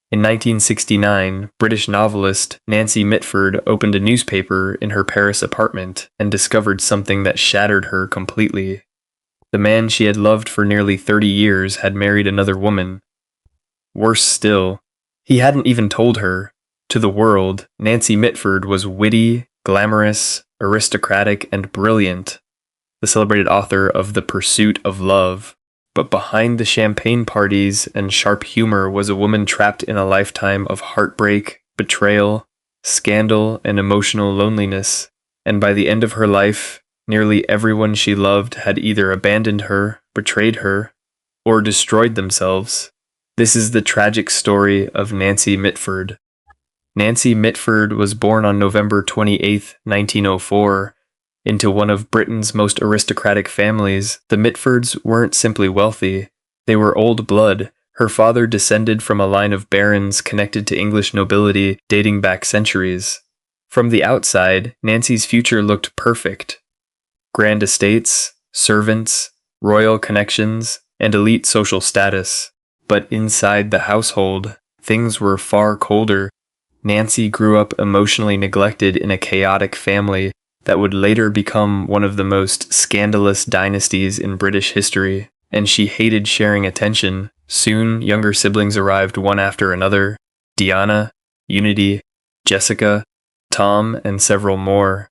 In 1969, British novelist Nancy Mitford opened a newspaper in her Paris apartment and discovered something that shattered her completely. The man she had loved for nearly 30 years had married another woman. Worse still, he hadn't even told her. To the world, Nancy Mitford was witty, glamorous, aristocratic, and brilliant, the celebrated author of The Pursuit of Love. But behind the champagne parties and sharp humor was a woman trapped in a lifetime of heartbreak, betrayal, scandal, and emotional loneliness. And by the end of her life, nearly everyone she loved had either abandoned her, betrayed her, or destroyed themselves. This is the tragic story of Nancy Mitford. Nancy Mitford was born on November 28, 1904, into one of Britain's most aristocratic families. The Mitfords weren't simply wealthy, they were old blood. Her father descended from a line of barons connected to English nobility dating back centuries. From the outside, Nancy's future looked perfect. Grand estates, servants, royal connections, and elite social status. But inside the household, things were far colder. Nancy grew up emotionally neglected in a chaotic family that would later become one of the most scandalous dynasties in British history, and she hated sharing attention. Soon, younger siblings arrived one after another: Diana, Unity, Jessica, Tom, and several more.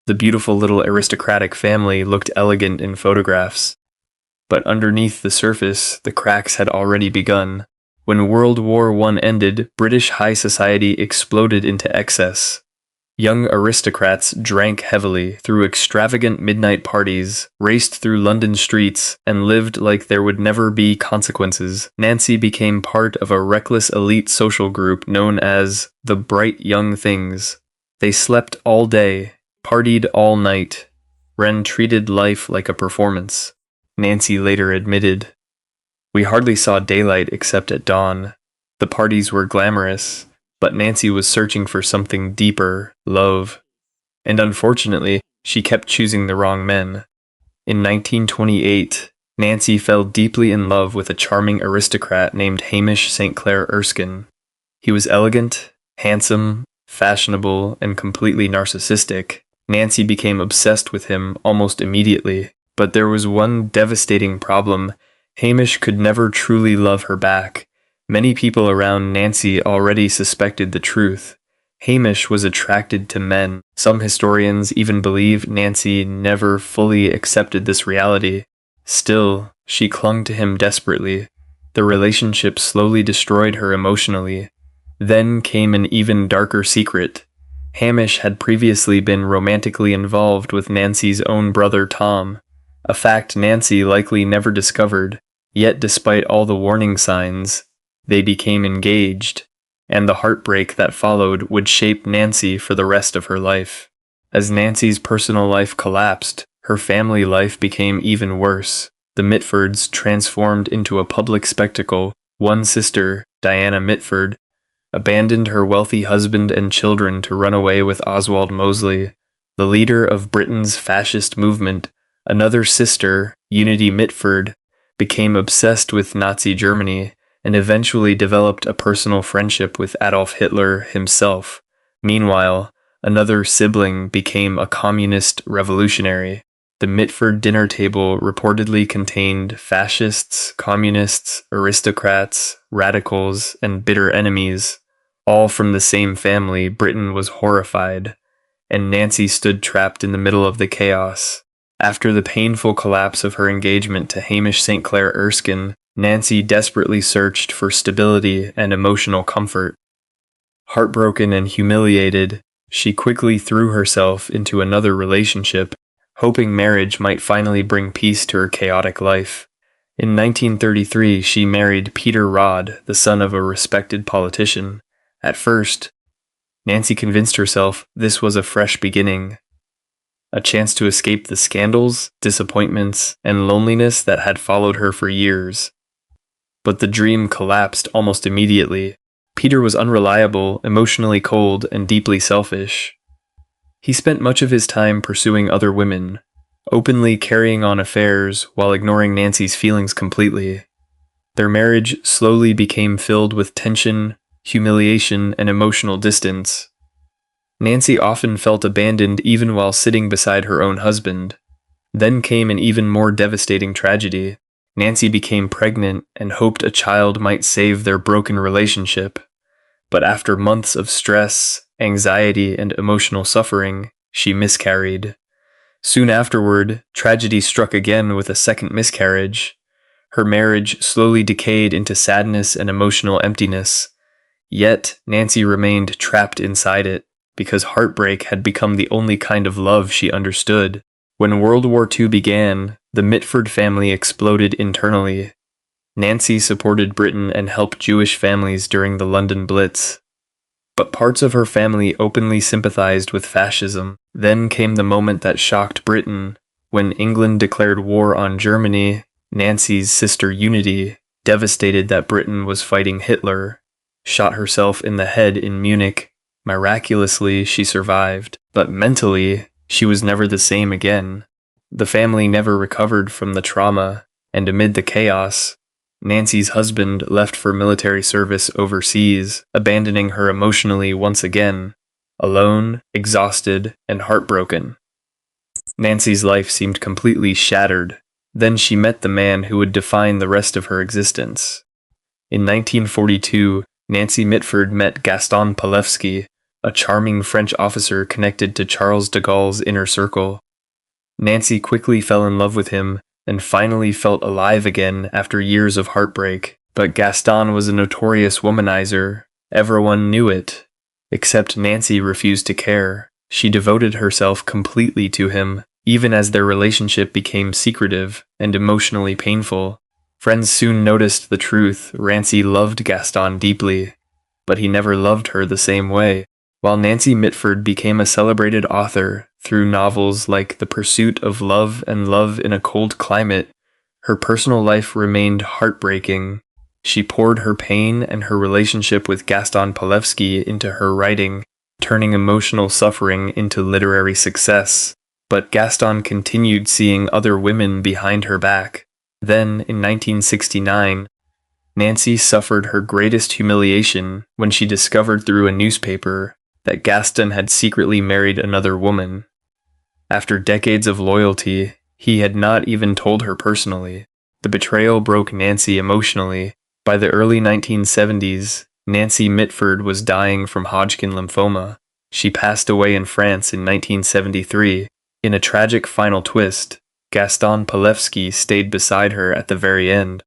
The beautiful little aristocratic family looked elegant in photographs, but underneath the surface, the cracks had already begun. When World War I ended, British high society exploded into excess. Young aristocrats drank heavily, threw extravagant midnight parties, raced through London streets, and lived like there would never be consequences. Nancy became part of a reckless elite social group known as the Bright Young Things. They slept all day, partied all night. Wren treated life like a performance. Nancy later admitted, "We hardly saw daylight except at dawn. The parties were glamorous, but Nancy was searching for something deeper, love. And unfortunately, she kept choosing the wrong men." In 1928, Nancy fell deeply in love with a charming aristocrat named Hamish St. Clair Erskine. He was elegant, handsome, fashionable, and completely narcissistic. Nancy became obsessed with him almost immediately. But there was one devastating problem. Hamish could never truly love her back. Many people around Nancy already suspected the truth. Hamish was attracted to men. Some historians even believe Nancy never fully accepted this reality. Still, she clung to him desperately. The relationship slowly destroyed her emotionally. Then came an even darker secret. Hamish had previously been romantically involved with Nancy's own brother Tom, a fact Nancy likely never discovered. Yet despite all the warning signs, they became engaged, and the heartbreak that followed would shape Nancy for the rest of her life. As Nancy's personal life collapsed, her family life became even worse. The Mitfords transformed into a public spectacle. One sister, Diana Mitford, abandoned her wealthy husband and children to run away with Oswald Mosley, the leader of Britain's fascist movement. Another sister, Unity Mitford, became obsessed with Nazi Germany and eventually developed a personal friendship with Adolf Hitler himself. Meanwhile, another sibling became a communist revolutionary. The Mitford dinner table reportedly contained fascists, communists, aristocrats, radicals, and bitter enemies. All from the same family. Britain was horrified, and Nancy stood trapped in the middle of the chaos. After the painful collapse of her engagement to Hamish St. Clair Erskine, Nancy desperately searched for stability and emotional comfort. Heartbroken and humiliated, she quickly threw herself into another relationship, hoping marriage might finally bring peace to her chaotic life. In 1933, she married Peter Rodd, the son of a respected politician. At first, Nancy convinced herself this was a fresh beginning, a chance to escape the scandals, disappointments, and loneliness that had followed her for years. But the dream collapsed almost immediately. Peter was unreliable, emotionally cold, and deeply selfish. He spent much of his time pursuing other women, openly carrying on affairs while ignoring Nancy's feelings completely. Their marriage slowly became filled with tension, humiliation, and emotional distance. Nancy often felt abandoned even while sitting beside her own husband. Then came an even more devastating tragedy. Nancy became pregnant and hoped a child might save their broken relationship. But after months of stress, anxiety, and emotional suffering, she miscarried. Soon afterward, tragedy struck again with a second miscarriage. Her marriage slowly decayed into sadness and emotional emptiness. Yet, Nancy remained trapped inside it, because heartbreak had become the only kind of love she understood. When World War II began, the Mitford family exploded internally. Nancy supported Britain and helped Jewish families during the London Blitz. But parts of her family openly sympathized with fascism. Then came the moment that shocked Britain, when England declared war on Germany. Nancy's sister Unity, devastated that Britain was fighting Hitler, shot herself in the head in Munich. Miraculously, she survived, but mentally, she was never the same again. The family never recovered from the trauma, and amid the chaos, Nancy's husband left for military service overseas, abandoning her emotionally once again, alone, exhausted, and heartbroken. Nancy's life seemed completely shattered. Then she met the man who would define the rest of her existence. In 1942, Nancy Mitford met Gaston Palevsky, a charming French officer connected to Charles de Gaulle's inner circle. Nancy quickly fell in love with him and finally felt alive again after years of heartbreak. But Gaston was a notorious womanizer. Everyone knew it. Except Nancy refused to care. She devoted herself completely to him, even as their relationship became secretive and emotionally painful. Friends soon noticed the truth. Nancy loved Gaston deeply, but he never loved her the same way. While Nancy Mitford became a celebrated author through novels like The Pursuit of Love and Love in a Cold Climate, her personal life remained heartbreaking. She poured her pain and her relationship with Gaston Palevsky into her writing, turning emotional suffering into literary success. But Gaston continued seeing other women behind her back. Then, in 1969, Nancy suffered her greatest humiliation when she discovered through a newspaper that Gaston had secretly married another woman. After decades of loyalty, he had not even told her personally. The betrayal broke Nancy emotionally. By the early 1970s, Nancy Mitford was dying from Hodgkin lymphoma. She passed away in France in 1973. In a tragic final twist, Gaston Palevsky stayed beside her at the very end.